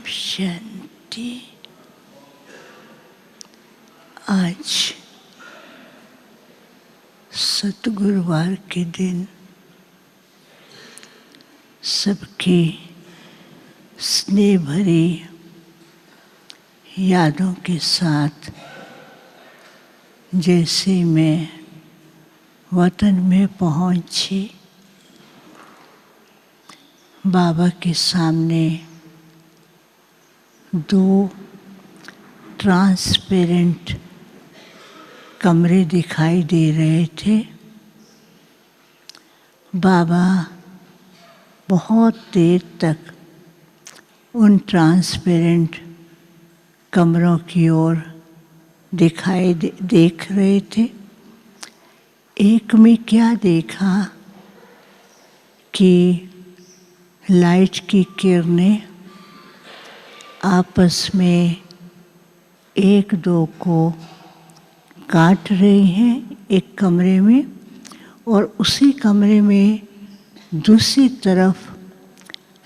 शांति। आज सतगुरुवार के दिन सबकी स्नेह भरी यादों के साथ जैसे मैं वतन में पहुंची, बाबा के सामने दो ट्रांसपेरेंट कमरे दिखाई दे रहे थे। बाबा बहुत देर तक उन ट्रांसपेरेंट कमरों की ओर देख रहे थे। एक में क्या देखा कि लाइट की किरणें आपस में एक दो को काट रही हैं एक कमरे में, और उसी कमरे में दूसरी तरफ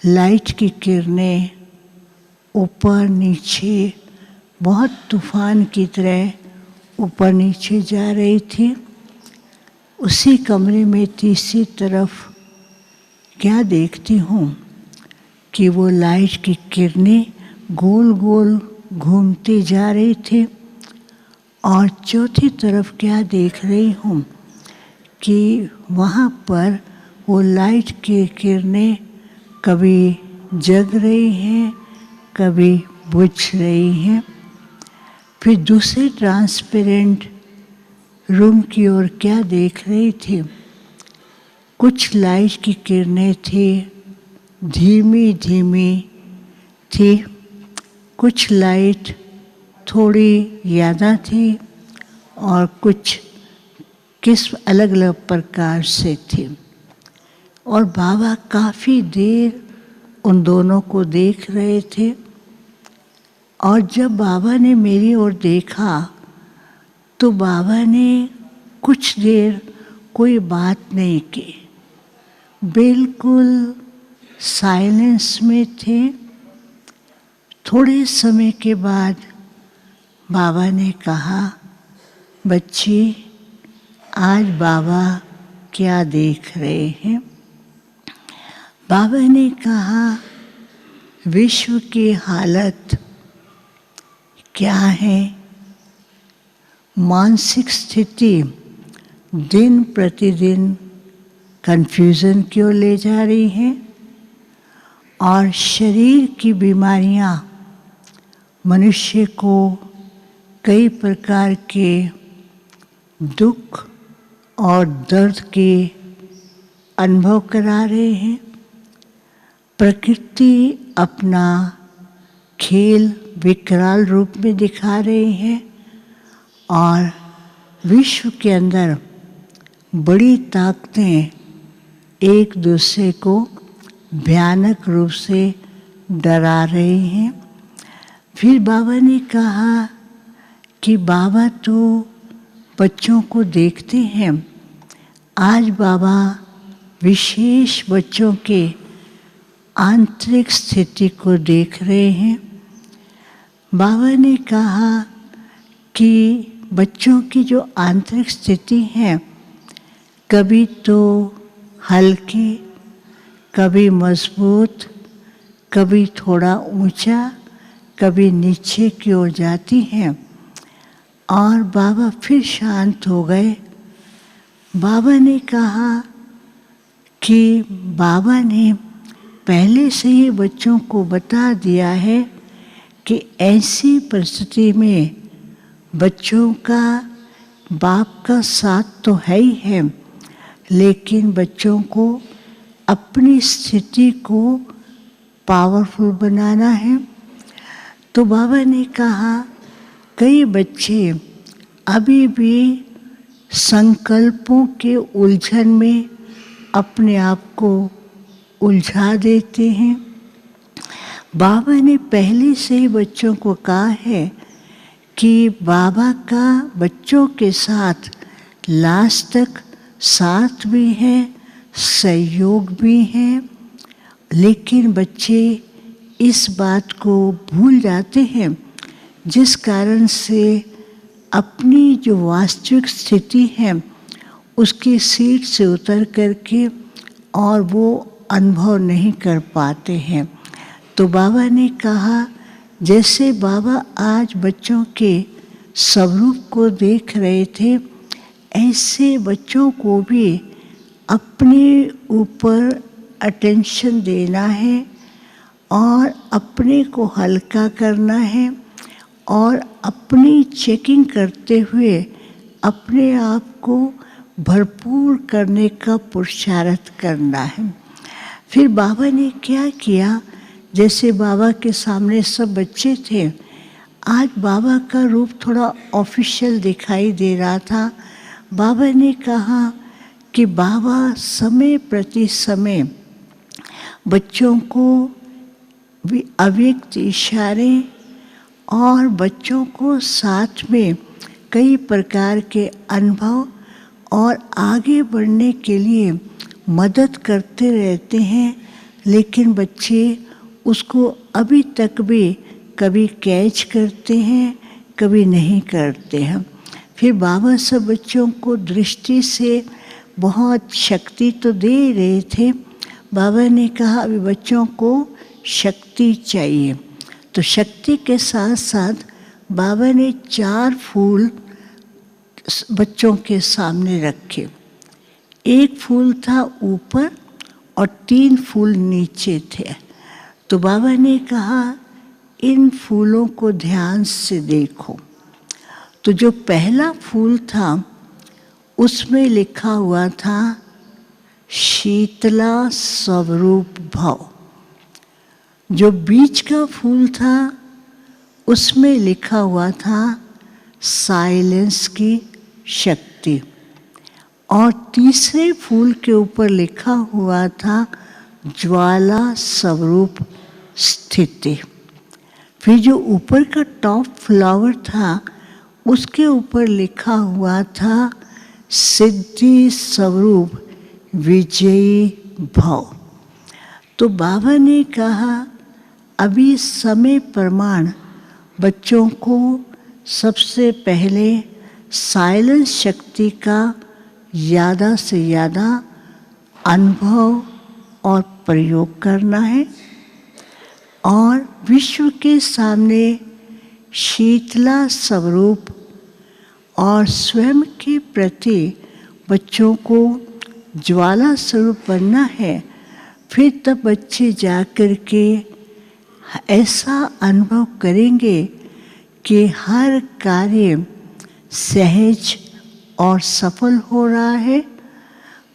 लाइट की किरणें ऊपर नीचे बहुत तूफान की तरह ऊपर नीचे जा रही थी। उसी कमरे में तीसरी तरफ क्या देखती हूँ कि वो लाइट की किरणें गोल गोल घूमती जा रही थी। और चौथी तरफ क्या देख रही हूँ कि वहाँ पर वो लाइट की किरणें कभी जग रही हैं, कभी बुझ रही हैं। फिर दूसरे ट्रांसपेरेंट रूम की ओर क्या देख रही थी, कुछ लाइट की किरणें थी, धीमी धीमी थी, कुछ लाइट थोड़ी ज़्यादा थी और कुछ किस्म अलग अलग प्रकार से थी। और बाबा काफ़ी देर उन दोनों को देख रहे थे। और जब बाबा ने मेरी ओर देखा तो बाबा ने कुछ देर कोई बात नहीं की, बिल्कुल साइलेंस में थे। थोड़े समय के बाद बाबा ने कहा, बच्ची आज बाबा क्या देख रहे हैं? बाबा ने कहा, विश्व की हालत क्या है, मानसिक स्थिति दिन प्रतिदिन कन्फ्यूज़न की ओर ले जा रही है, और शरीर की बीमारियां मनुष्य को कई प्रकार के दुख और दर्द के अनुभव करा रहे हैं। प्रकृति अपना खेल विकराल रूप में दिखा रही है, और विश्व के अंदर बड़ी ताकतें एक दूसरे को भयानक रूप से डरा रही हैं। फिर बाबा ने कहा कि बाबा तो बच्चों को देखते हैं, आज बाबा विशेष बच्चों के आंतरिक स्थिति को देख रहे हैं। बाबा ने कहा कि बच्चों की जो आंतरिक स्थिति है, कभी तो हल्की, कभी मजबूत, कभी थोड़ा ऊंचा, कभी नीचे की ओर जाती हैं। और बाबा फिर शांत हो गए। बाबा ने कहा कि बाबा ने पहले से ही बच्चों को बता दिया है कि ऐसी परिस्थिति में बच्चों का बाप का साथ तो है ही है, लेकिन बच्चों को अपनी स्थिति को पावरफुल बनाना है। तो बाबा ने कहा, कई बच्चे अभी भी संकल्पों के उलझन में अपने आप को उलझा देते हैं। बाबा ने पहले से ही बच्चों को कहा है कि बाबा का बच्चों के साथ लास्ट तक साथ भी है, सहयोग भी है, लेकिन बच्चे इस बात को भूल जाते हैं, जिस कारण से अपनी जो वास्तविक स्थिति है उसकी सीट से उतर करके और वो अनुभव नहीं कर पाते हैं। तो बाबा ने कहा, जैसे बाबा आज बच्चों के स्वरूप को देख रहे थे, ऐसे बच्चों को भी अपने ऊपर अटेंशन देना है और अपने को हल्का करना है और अपनी चेकिंग करते हुए अपने आप को भरपूर करने का पुरुषार्थ करना है। फिर बाबा ने क्या किया, जैसे बाबा के सामने सब बच्चे थे, आज बाबा का रूप थोड़ा ऑफिशियल दिखाई दे रहा था। बाबा ने कहा कि बाबा समय प्रति समय बच्चों को अव्यक्त इशारे और बच्चों को साथ में कई प्रकार के अनुभव और आगे बढ़ने के लिए मदद करते रहते हैं, लेकिन बच्चे उसको अभी तक भी कभी कैच करते हैं, कभी नहीं करते हैं। फिर बाबा सब बच्चों को दृष्टि से बहुत शक्ति तो दे रहे थे। बाबा ने कहा अभी बच्चों को शक्ति चाहिए, तो शक्ति के साथ साथ बाबा ने 4 फूल बच्चों के सामने रखे। एक फूल था ऊपर और 3 फूल नीचे थे। तो बाबा ने कहा इन फूलों को ध्यान से देखो। तो जो पहला फूल था उसमें लिखा हुआ था शीतला स्वरूप भव। जो बीच का फूल था उसमें लिखा हुआ था साइलेंस की शक्ति, और तीसरे फूल के ऊपर लिखा हुआ था ज्वाला स्वरूप स्थिति। फिर जो ऊपर का टॉप फ्लावर था उसके ऊपर लिखा हुआ था सिद्धि स्वरूप विजयी भव। तो बाबा ने कहा अभी समय प्रमाण बच्चों को सबसे पहले साइलेंस शक्ति का ज़्यादा से ज़्यादा अनुभव और प्रयोग करना है, और विश्व के सामने शीतला स्वरूप और स्वयं के प्रति बच्चों को ज्वाला स्वरूप बनना है। फिर तब बच्चे जाकर के ऐसा अनुभव करेंगे कि हर कार्य सहज और सफल हो रहा है।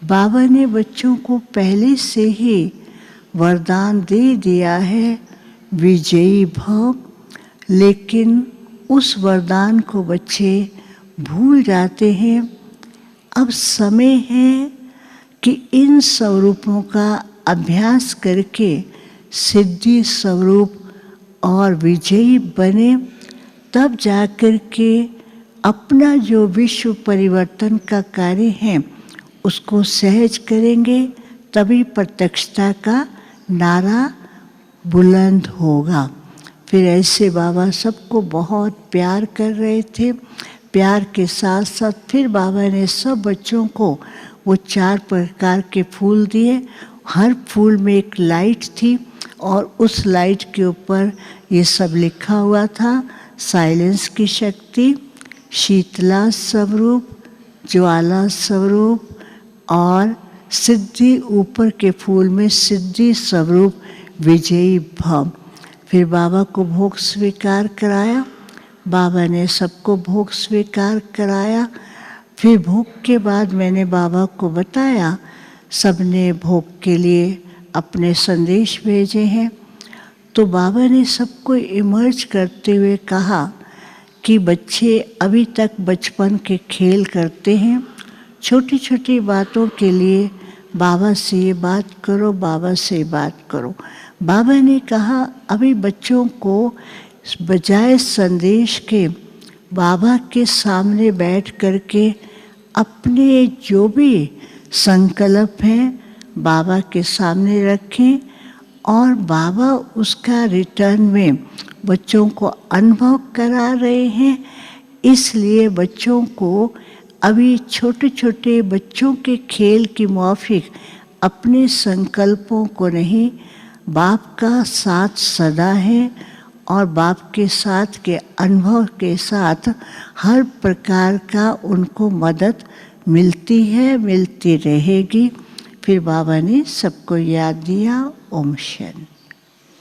बाबा ने बच्चों को पहले से ही वरदान दे दिया है विजयी भव, लेकिन उस वरदान को बच्चे भूल जाते हैं। अब समय है कि इन स्वरूपों का अभ्यास करके सिद्धि स्वरूप और विजयी बने, तब जाकर के अपना जो विश्व परिवर्तन का कार्य है उसको सहज करेंगे, तभी प्रत्यक्षता का नारा बुलंद होगा। फिर ऐसे बाबा सबको बहुत प्यार कर रहे थे। प्यार के साथ साथ फिर बाबा ने सब बच्चों को वो 4 प्रकार के फूल दिए। हर फूल में एक लाइट थी और उस लाइट के ऊपर ये सब लिखा हुआ था साइलेंस की शक्ति, शीतला स्वरूप, ज्वाला स्वरूप और सिद्धि। ऊपर के फूल में सिद्धि स्वरूप विजयी भव। फिर बाबा को भोग स्वीकार कराया। बाबा ने सबको भोग स्वीकार कराया। फिर भोग के बाद मैंने बाबा को बताया, सबने भोग के लिए अपने संदेश भेजे हैं। तो बाबा ने सबको इमर्ज करते हुए कहा कि बच्चे अभी तक बचपन के खेल करते हैं, छोटी छोटी बातों के लिए बाबा से ये बात करो, बाबा से बात करो। बाबा ने कहा अभी बच्चों को बजाय संदेश के बाबा के सामने बैठ करके अपने जो भी संकल्प हैं बाबा के सामने रखें और बाबा उसका रिटर्न में बच्चों को अनुभव करा रहे हैं। इसलिए बच्चों को अभी छोटे छोटे बच्चों के खेल की मौफिक अपने संकल्पों को नहीं, बाप का साथ सदा है और बाप के साथ के अनुभव के साथ हर प्रकार का उनको मदद मिलती है, मिलती रहेगी। फिर बाबा ने सबको याद दिया, ओम शांति।